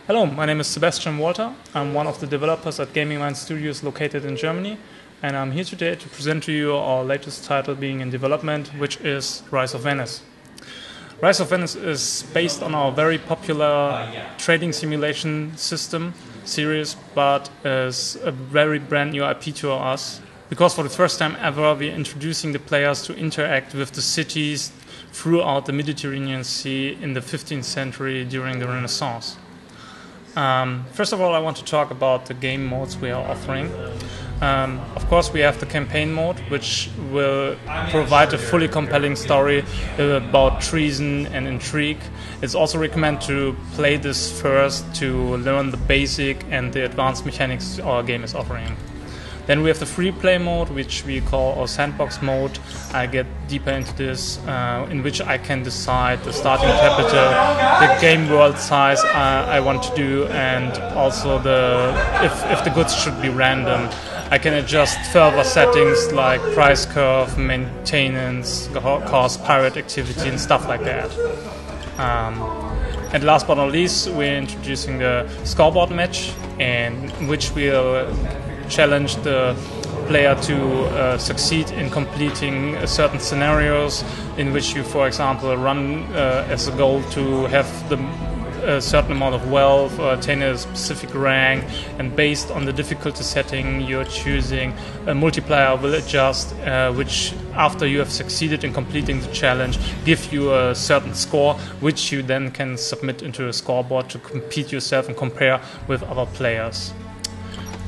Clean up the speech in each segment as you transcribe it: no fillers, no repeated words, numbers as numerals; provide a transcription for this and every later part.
Hello, my name is Sebastian Walter. I'm one of the developers at Gaming Mind Studios located in Germany, and I'm here today to present to you our latest title being in development, which is Rise of Venice. Rise of Venice is based on our very popular trading simulation system series, but is a very brand new IP to us, because for the first time ever we're introducing the players to interact with the cities throughout the Mediterranean Sea in the 15th century during the Renaissance. First of all, I want to talk about the game modes we are offering. Of course, we have the campaign mode, which will provide a fully compelling story about treason and intrigue. It's also recommended to play this first to learn the basic and the advanced mechanics our game is offering. Then we have the free play mode, which we call our sandbox mode. I get deeper into this, in which I can decide the starting capital, the game world size I want to do, and also if the goods should be random. I can adjust further settings like price curve, maintenance, cost, pirate activity, and stuff like that. And last but not least, we're introducing the scoreboard match, in which we'll challenge the player to succeed in completing certain scenarios in which you, for example, run as a goal to have a certain amount of wealth or attain a specific rank, and based on the difficulty setting you're choosing, a multiplier will adjust, which after you have succeeded in completing the challenge give you a certain score, which you then can submit into a scoreboard to compete yourself and compare with other players.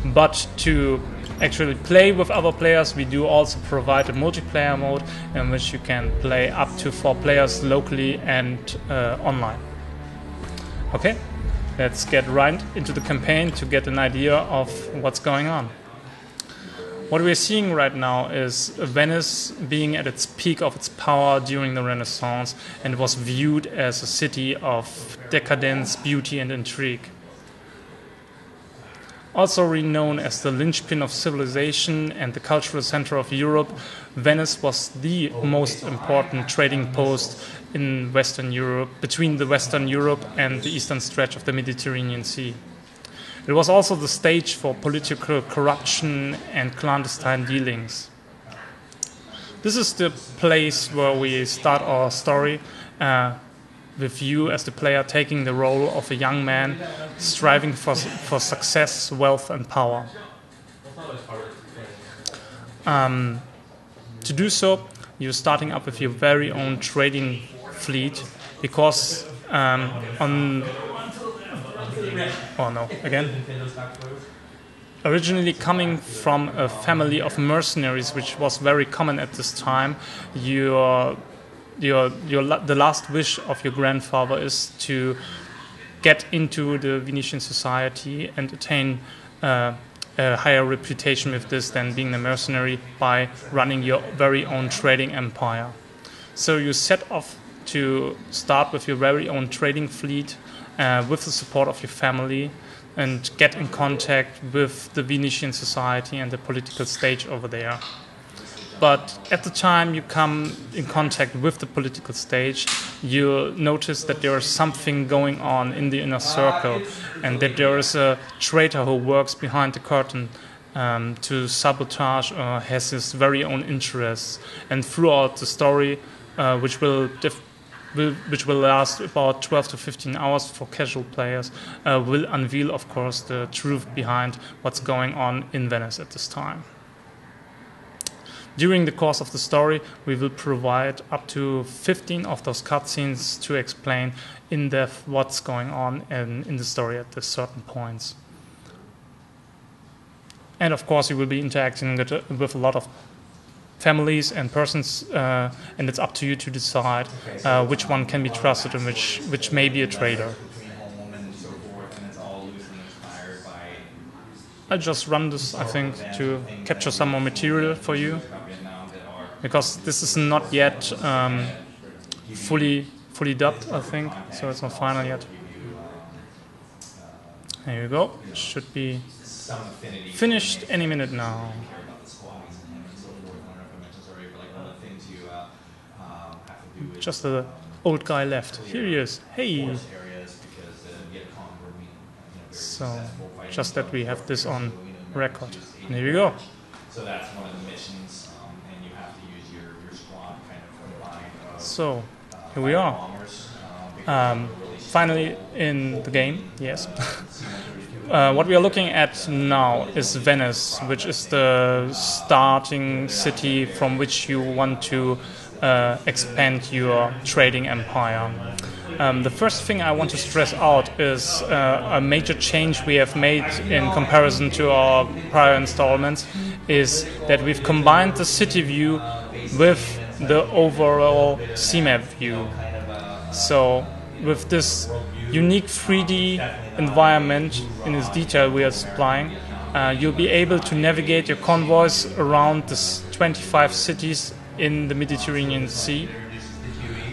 But to actually play with other players, we do also provide a multiplayer mode in which you can play up to 4 players locally and online. Okay, let's get right into the campaign to get an idea of what's going on. What we're seeing right now is Venice being at its peak of its power during the Renaissance, and it was viewed as a city of decadence, beauty, and intrigue. Also renowned as the linchpin of civilization and the cultural center of Europe, Venice was the most important trading post in Western Europe, between the Western Europe and the eastern stretch of the Mediterranean Sea. It was also the stage for political corruption and clandestine dealings. This is the place where we start our story, with you as the player taking the role of a young man striving for success, wealth, and power. To do so, you're starting up with your very own trading fleet, because originally coming from a family of mercenaries, which was very common at this time, the last wish of your grandfather is to get into the Venetian society and attain a higher reputation with this than being a mercenary by running your very own trading empire. So you set off to start with your very own trading fleet with the support of your family, and get in contact with the Venetian society and the political stage over there. But at the time you come in contact with the political stage, you notice that there is something going on in the inner circle, and that there is a traitor who works behind the curtain to sabotage or has his very own interests. And throughout the story, which will last about 12 to 15 hours for casual players, will unveil, of course, the truth behind what's going on in Venice at this time. During the course of the story, we will provide up to 15 of those cutscenes to explain in depth what's going on in the story at these certain points. And of course, you will be interacting with a lot of families and persons, and it's up to you to decide which one can be trusted and which may be a traitor. I'll just run this, I think, to capture some more material for you, because this is not yet fully dubbed, I think, so it's not final yet. There you go. Should be finished any minute now. Just the old guy left. Here he is. Hey. So just that we have this on record. And here we go. So that's one of the missions, and you have to use your squad kind of combined. So here we are. Finally in the game, yes. What we are looking at now is Venice, which is the starting city from which you want to expand your trading empire. The first thing I want to stress out is a major change we have made in comparison to our prior installments is that we've combined the city view with the overall CMap view. So with this unique 3D environment in its detail we are supplying, you'll be able to navigate your convoys around the 25 cities in the Mediterranean Sea,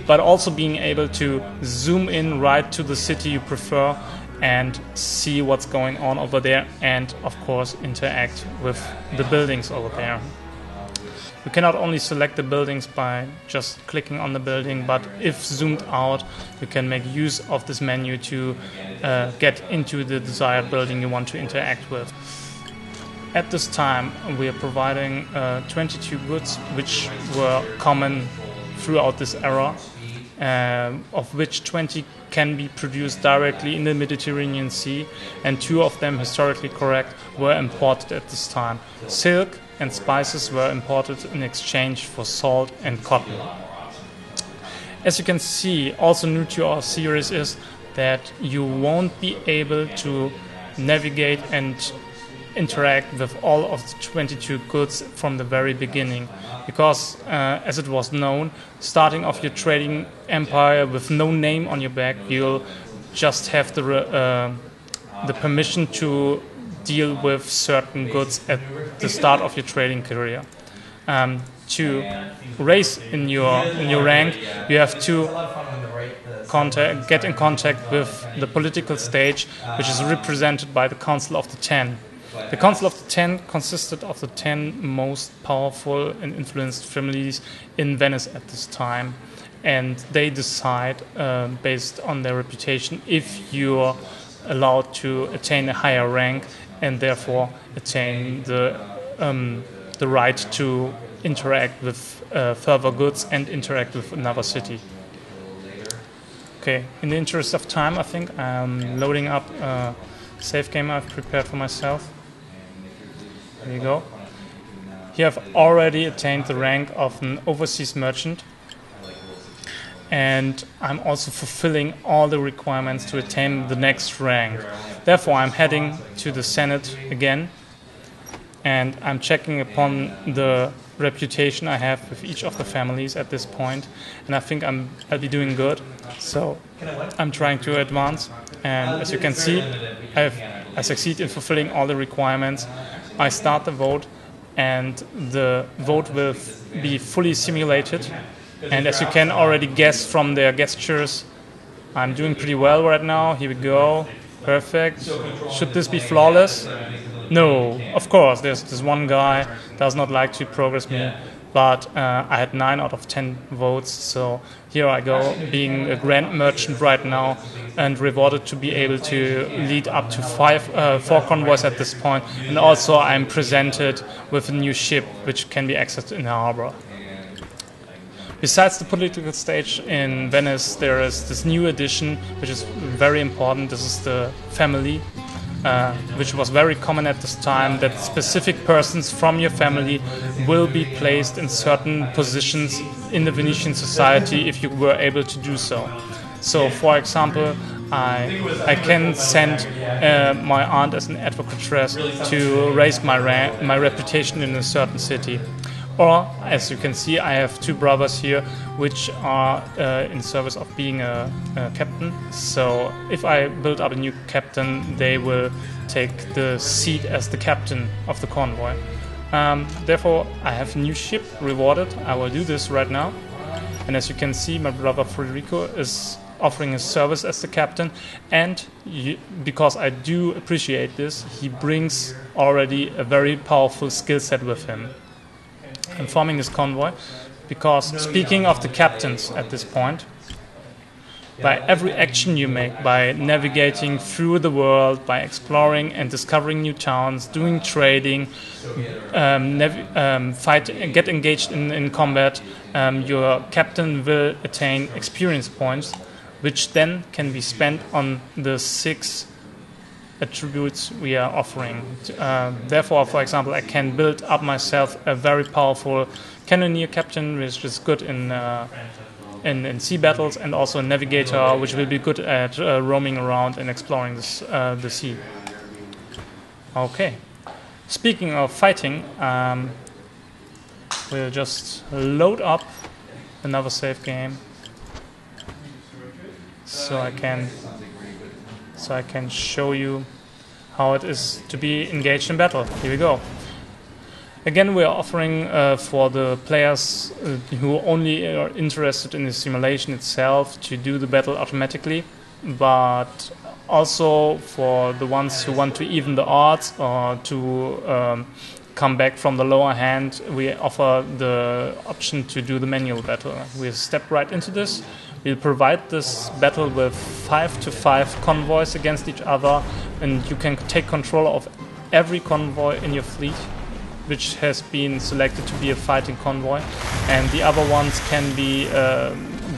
but also being able to zoom in right to the city you prefer and see what's going on over there, and of course interact with the buildings over there. You cannot only select the buildings by just clicking on the building, but if zoomed out, you can make use of this menu to get into the desired building you want to interact with. At this time, we are providing 22 goods, which were common throughout this era, of which 20 can be produced directly in the Mediterranean Sea, and 2 of them, historically correct, were imported at this time. Silk and spices were imported in exchange for salt and cotton. As you can see, also new to our series is that you won't be able to navigate and interact with all of the 22 goods from the very beginning, because as it was known, starting off your trading empire with no name on your back, you'll just have the permission to deal with certain goods at the start of your trading career. To raise in your rank, you have to get in contact with the political stage, which is represented by the Council of the Ten. The Council of the Ten consisted of the 10 most powerful and influenced families in Venice at this time, and they decide, based on their reputation, if you're allowed to attain a higher rank and therefore attain the right to interact with further goods and interact with another city. Okay, in the interest of time, I think I'm loading up a save game I've prepared for myself. There you go. Here I've already attained the rank of an overseas merchant, and I'm also fulfilling all the requirements to attain the next rank. Therefore, I'm heading to the Senate again, and I'm checking upon the reputation I have with each of the families at this point, and I think I'll be doing good. So I'm trying to advance, and as you can see, I succeed in fulfilling all the requirements. I start the vote, and the vote will be fully simulated. And as you can already guess from their gestures, I'm doing pretty well right now. Here we go. Perfect. Should this be flawless? No, of course. There's this one guy does not like to progress me, but I had 9 out of 10 votes. So here I go, being a grand merchant right now, and rewarded to be able to lead up to 4 convoys at this point. And also I'm presented with a new ship which can be accessed in the harbor. Besides the political stage in Venice, there is this new addition, which is very important. This is the family, which was very common at this time, that specific persons from your family will be placed in certain positions in the Venetian society if you were able to do so. So, for example, I can send my aunt as an advocatress to raise my reputation in a certain city. Or, as you can see, I have 2 brothers here which are in service of being a captain. So if I build up a new captain, they will take the seat as the captain of the convoy. Therefore, I have a new ship rewarded. I will do this right now. And as you can see, my brother Federico is offering his service as the captain. And because I do appreciate this, he brings already a very powerful skill set with him. I'm forming this convoy because, speaking of the captains at this point, by every action you make, by navigating through the world, by exploring and discovering new towns, doing trading, get engaged in combat, your captain will attain experience points, which then can be spent on the 6 attributes we are offering. Therefore, for example, I can build up myself a very powerful cannoneer captain, which is good in sea battles, and also a navigator, which will be good at roaming around and exploring the sea. Okay. Speaking of fighting, we'll just load up another save game, so I can show you how it is to be engaged in battle. Here we go. Again, we are offering for the players who only are interested in the simulation itself to do the battle automatically, but also for the ones who want to even the odds or to come back from the lower hand, we offer the option to do the manual battle. We'll step right into this. We'll provide this battle with 5 to 5 convoys against each other, and you can take control of every convoy in your fleet, which has been selected to be a fighting convoy, and the other ones can be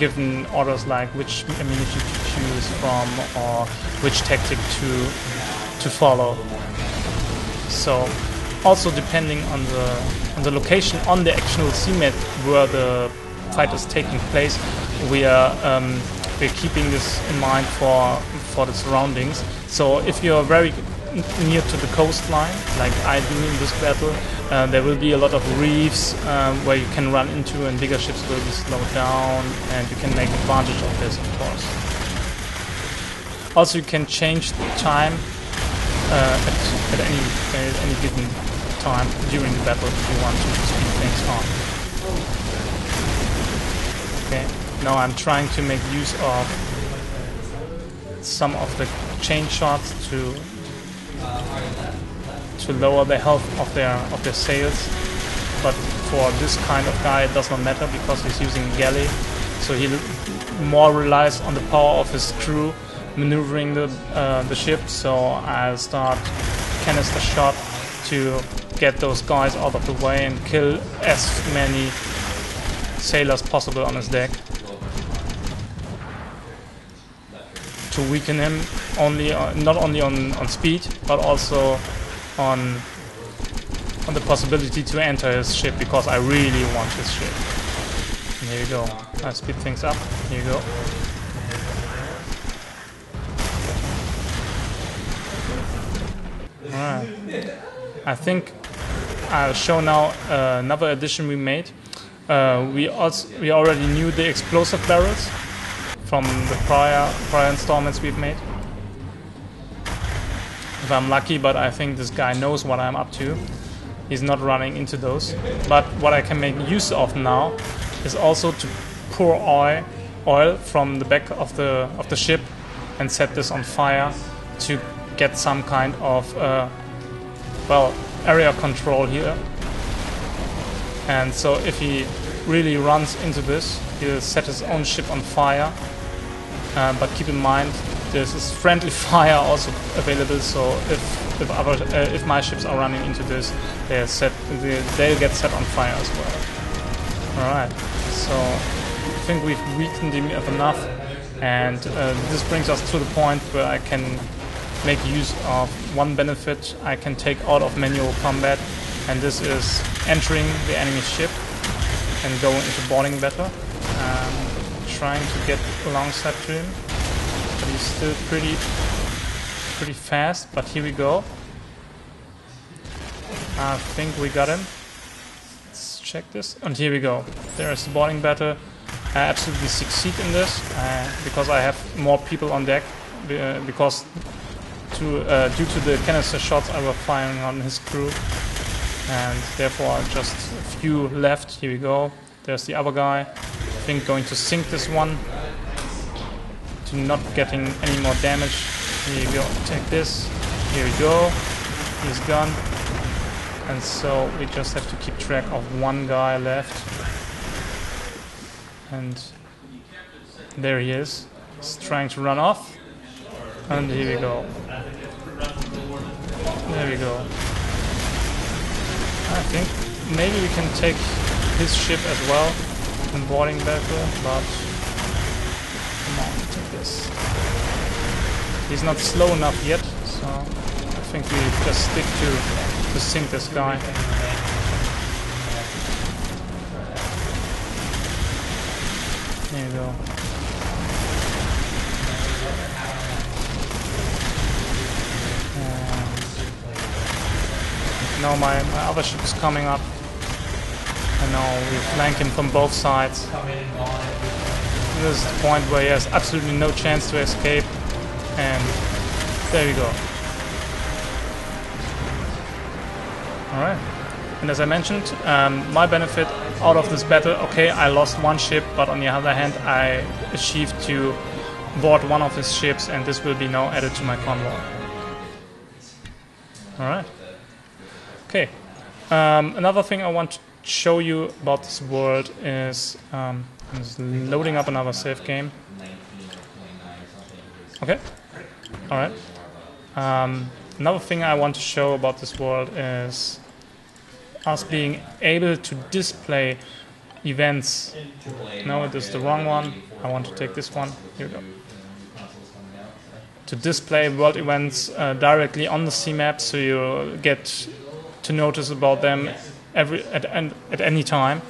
given orders like which ammunition to choose from or which tactic to follow. So also depending on the location on the actual sea map where the fight is taking place, we're keeping this in mind for the surroundings. So if you're very near to the coastline, like I do in this battle, there will be a lot of reefs where you can run into, and bigger ships will be slowed down, and you can make advantage of this, of course. Also, you can change the time at any given time during the battle if you want to speed things on. Okay, now I'm trying to make use of some of the chain shots to lower the health of their sails, but for this kind of guy it does not matter because he's using a galley, so he more relies on the power of his crew maneuvering the ship. So I'll start canister shot to get those guys out of the way and kill as many sailors possible on his deck, to weaken him not only on speed, but also on the possibility to enter his ship, because I really want his ship. And here we go. I speed things up. Here you go. Alright. I think I'll show now another addition we made. We already knew the explosive barrels from the prior installments we've made. If I'm lucky, but I think this guy knows what I'm up to. He's not running into those. But what I can make use of now is also to pour oil from the back of the ship and set this on fire to get some kind of area control here. And so if he really runs into this, he'll set his own ship on fire. But keep in mind, this is friendly fire also available. So if my ships are running into this, they'll get set on fire as well. All right. So I think we've weakened him enough, and this brings us to the point where I can make use of one benefit I can take out of manual combat, and this is entering the enemy ship and go into boarding battle. Trying to get alongside to him, but he's still pretty fast. But here we go. I think we got him. Let's check this. And here we go. There's the boarding battle. I absolutely succeed in this because I have more people on deck. Because due to the canister shots I was firing on his crew, and therefore just a few left. Here we go. There's the other guy. I think going to sink this one to not getting any more damage. Here you go, take this. Here we go. He's gone. And so we just have to keep track of one guy left. And there he is. He's trying to run off. And here we go. There we go. I think maybe we can take his ship as well in boarding battle, but come on, take this. He's not slow enough yet, so I think we just stick to sink this guy. There you go. Now my other ship is coming up. And now we flank him from both sides. This is the point where he has absolutely no chance to escape. And there we go. Alright. And as I mentioned, my benefit out of this battle, okay, I lost one ship, but on the other hand, I achieved to board one of his ships, and this will be now added to my convoy. Alright. Okay. Another thing I want to show you about this world is I'm just loading up another save game. Okay. Alright. Another thing I want to show about this world is us being able to display events. No, it is the wrong one. I want to take this one. Here we go. To display world events directly on the C-map, so you get to notice about them at any time.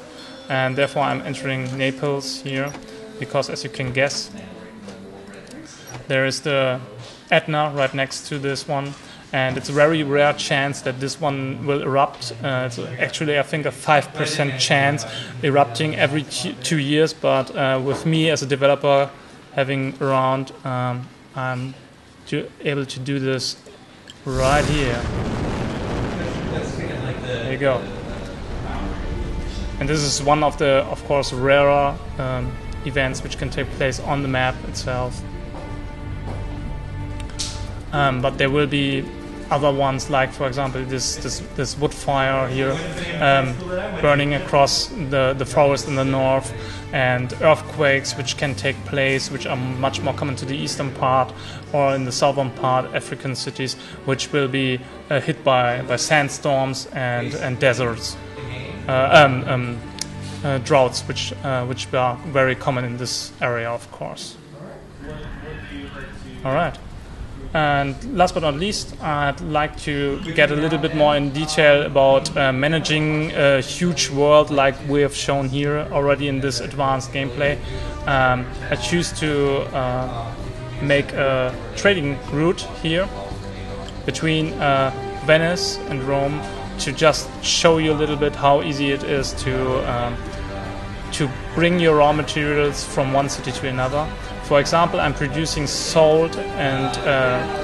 And therefore I'm entering Naples here, because as you can guess, there is the Etna right next to this one, and it's a very rare chance that this one will erupt. It's actually, I think, a 5% chance erupting every 2 years, but with me as a developer having around, I'm able to do this right here. There you go. And this is one of the, of course, rarer events which can take place on the map itself. But there will be other ones, like for example this wood fire here burning across the forest in the north, and earthquakes which can take place, which are much more common to the eastern part, or in the southern part, African cities, which will be hit by sandstorms and deserts, droughts, which are very common in this area, of course. All right. And last but not least, I'd like to get a little bit more in detail about managing a huge world like we have shown here already in this advanced gameplay. I choose to make a trading route here between Venice and Rome, to just show you a little bit how easy it is to bring your raw materials from one city to another. For example, I'm producing salt and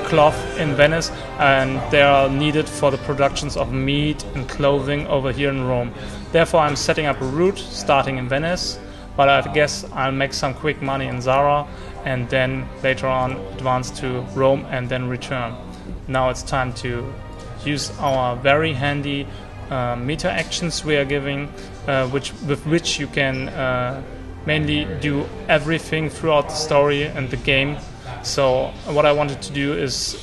cloth in Venice, and they are needed for the productions of meat and clothing over here in Rome. Therefore, I'm setting up a route starting in Venice, but I guess I'll make some quick money in Zara, and then later on advance to Rome and then return. Now it's time to use our very handy meta actions we are giving, with which you can mainly do everything throughout the story and the game. So what I wanted to do is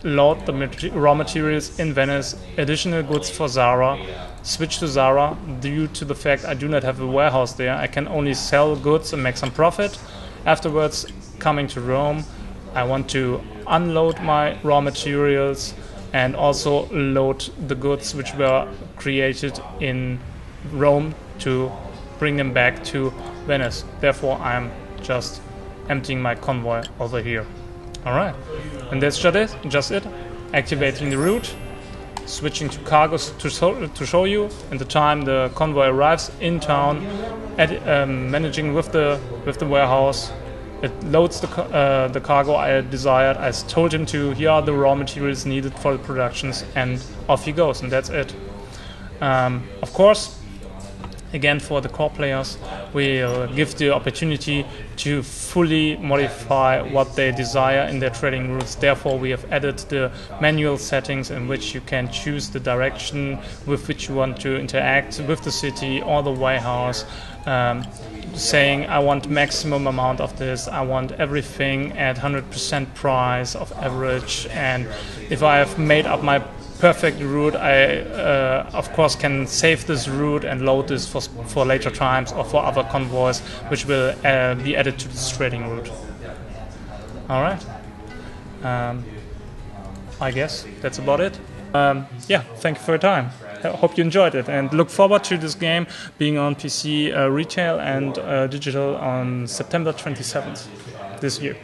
load the raw materials in Venice, additional goods for Zara, switch to Zara. Due to the fact I do not have a warehouse there, I can only sell goods and make some profit. Afterwards, coming to Rome, I want to unload my raw materials and also load the goods which were created in Rome to bring them back to Venice. Therefore, I'm just emptying my convoy over here. Alright, and that's just it. Activating the route, switching to cargoes to show you, and the time the convoy arrives in town, managing with the warehouse. It loads the cargo I desired. I told him to, here are the raw materials needed for the productions, and off he goes, and that's it. Of course, again, for the core players, we'll give the opportunity to fully modify what they desire in their trading routes. Therefore, we have added the manual settings in which you can choose the direction with which you want to interact with the city or the warehouse, saying I want maximum amount of this, I want everything at 100% price of average, and if I have made up my perfect route, I of course can save this route and load this for later times or for other convoys which will be added to this trading route. All right. I guess that's about it. Yeah, thank you for your time. I hope you enjoyed it and look forward to this game being on PC retail and digital on September 27th this year.